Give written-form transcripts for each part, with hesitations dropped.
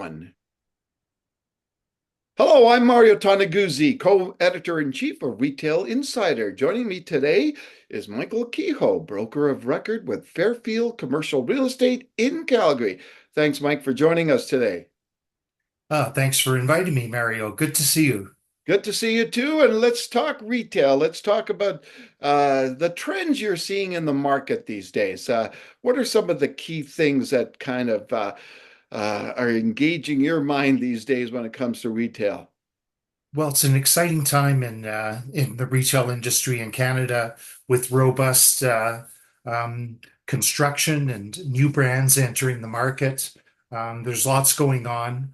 one. Hello, I'm Mario Toneguzzi, co-editor-in-chief of Retail Insider. Joining me today is Michael Kehoe, broker of record with Fairfield Commercial Real Estate in Calgary. Thanks, Mike, for joining us today. Thanks for inviting me, Mario. Good to see you. Good to see you too. And let's talk retail. Let's talk about the trends you're seeing in the market these days. What are some of the key things that kind of are engaging your mind these days when it comes to retail? Well, it's an exciting time in the retail industry in Canada with robust construction and new brands entering the market. There's lots going on.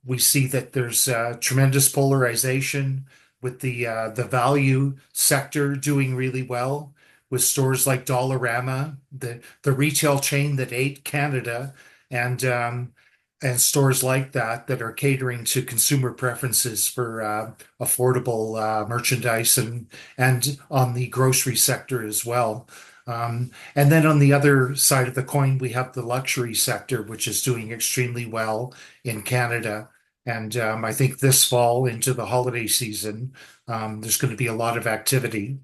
We see that there's tremendous polarization with the value sector doing really well, with stores like Dollarama, the retail chain that ate Canada, and stores like that are catering to consumer preferences for affordable merchandise and on the grocery sector as well. And then on the other side of the coin, we have the luxury sector, which is doing extremely well in Canada. And I think this fall into the holiday season, there's going to be a lot of activity.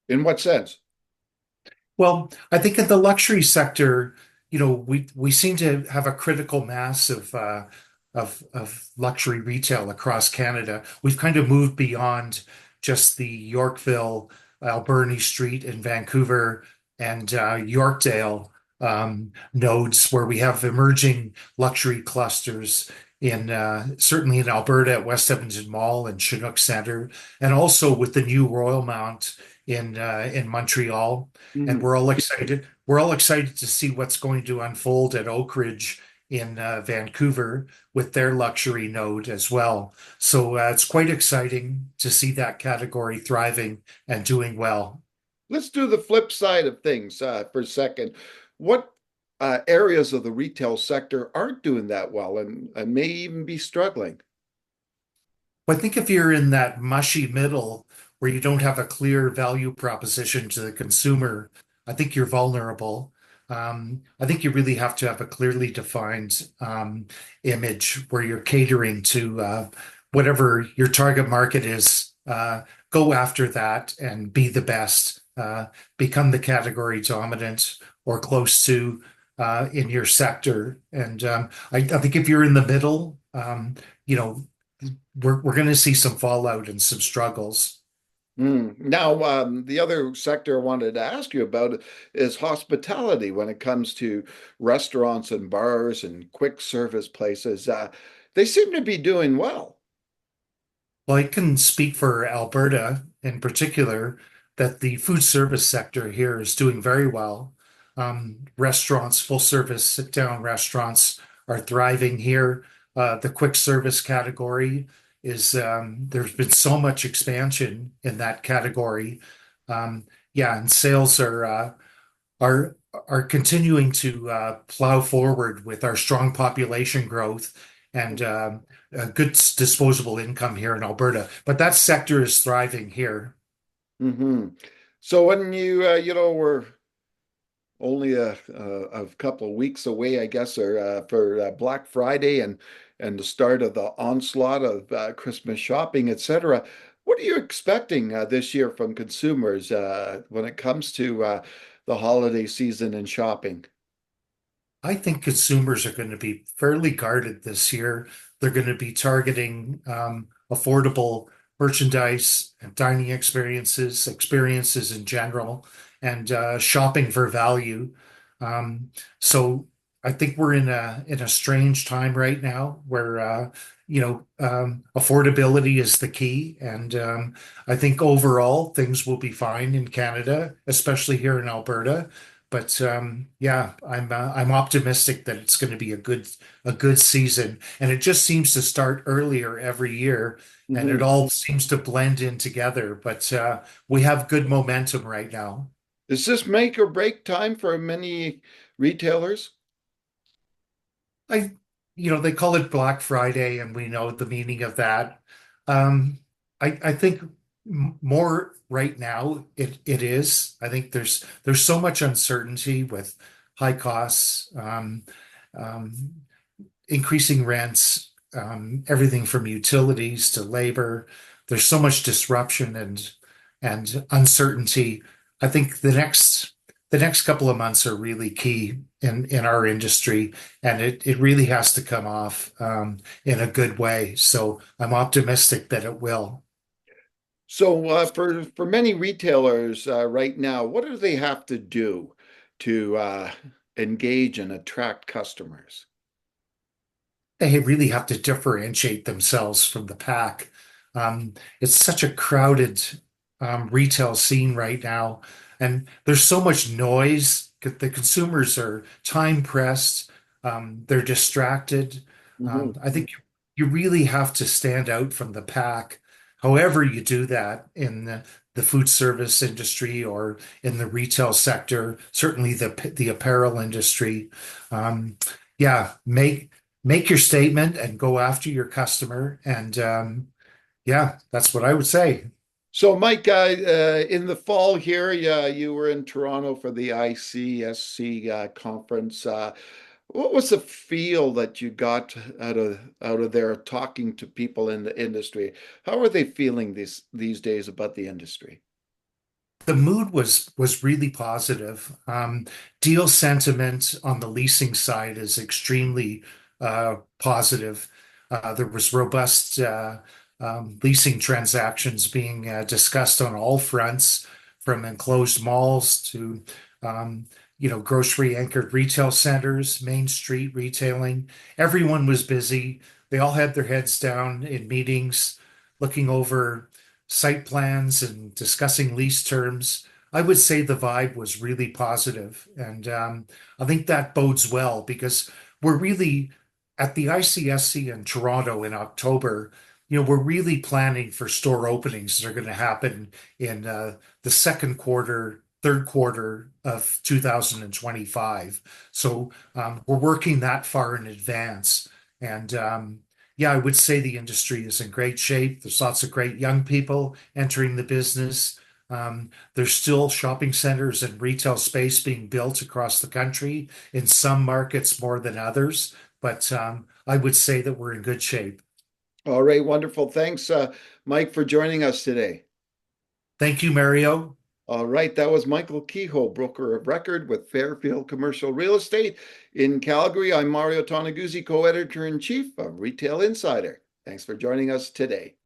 In what sense? Well, I think in the luxury sector, we seem to have a critical mass of luxury retail across Canada. We've kind of moved beyond just the Yorkville, Alberni Street in Vancouver and Yorkdale nodes where we have emerging luxury clusters in certainly in Alberta at West Edmonton Mall and Chinook Centre, and also with the new Royalmount in Montreal. And Hmm. we're all excited. We're all excited to see what's going to unfold at Oak Ridge in Vancouver with their luxury node as well. So it's quite exciting to see that category thriving and doing well. Let's do the flip side of things for a second. What areas of the retail sector aren't doing that well and may even be struggling? But I think if you're in that mushy middle where you don't have a clear value proposition to the consumer, I think you're vulnerable. I think you really have to have a clearly defined image where you're catering to whatever your target market is. Go after that and be the best. Become the category dominant or close to in your sector. And I think if you're in the middle, you know, we're going to see some fallout and some struggles. Now, the other sector I wanted to ask you about is hospitality when it comes to restaurants and bars and quick service places. They seem to be doing well. Well, I can speak for Alberta in particular that the food service sector here is doing very well. Restaurants, full service sit down restaurants are thriving here. The quick service category is there's been so much expansion in that category. Yeah, and sales are are continuing to plow forward with our strong population growth and a good disposable income here in Alberta. But that sector is thriving here. Hmm. So when we're only a couple of weeks away, I guess, or for Black Friday and the start of the onslaught of Christmas shopping, etc. What are you expecting this year from consumers when it comes to the holiday season and shopping? I think consumers are going to be fairly guarded this year. They're going to be targeting affordable merchandise and dining experiences in general, and shopping for value. So I think we're in a strange time right now where affordability is the key, and I think overall things will be fine in Canada, especially here in Alberta. But yeah, I'm optimistic that it's going to be a good season, and it just seems to start earlier every year, and it Hmm. all seems to blend in together. But we have good momentum right now. Is this make or break time for many retailers? I, they call it Black Friday, and we know the meaning of that. Um, I think more right now it is. I think there's so much uncertainty with high costs. Um, increasing rents, everything from utilities to labor. There's so much disruption and uncertainty. I think the next couple of months are really key in our industry, and it really has to come off in a good way. So I'm optimistic that it will. So for many retailers right now, what do they have to do to engage and attract customers? They really have to differentiate themselves from the pack. It's such a crowded retail scene right now, and there's so much noise. The consumers are time pressed, they're distracted. Mhm. I think you really have to stand out from the pack. However, you do that in the food service industry or in the retail sector, certainly the apparel industry. Um, yeah, make your statement and go after your customer. And yeah, that's what I would say. So, Mike, in the fall here, yeah, you were in Toronto for the ICSC conference. What was the feel that you got out of there talking to people in the industry? How are they feeling these days about the industry? The mood was really positive. Deal sentiment on the leasing side is extremely positive. There was robust leasing transactions being discussed on all fronts, from enclosed malls to um, grocery anchored retail centers, Main Street retailing. Everyone was busy. They all had their heads down in meetings, looking over site plans and discussing lease terms. I would say the vibe was really positive, and I think that bodes well because we're really at the ICSC in Toronto in October. We're really planning for store openings that are going to happen in the second quarter, third quarter of 2025. So we're working that far in advance, and yeah, I would say the industry is in great shape. There's lots of great young people entering the business. There's still shopping centers and retail space being built across the country, in some markets more than others. But I would say that we're in good shape. All right, wonderful. Thanks, Mike, for joining us today. Thank you, Mario. All right, that was Michael Kehoe, broker of record with Fairfield Commercial Real Estate in Calgary. I'm Mario Toneguzzi, co-editor in chief of Retail Insider. Thanks for joining us today.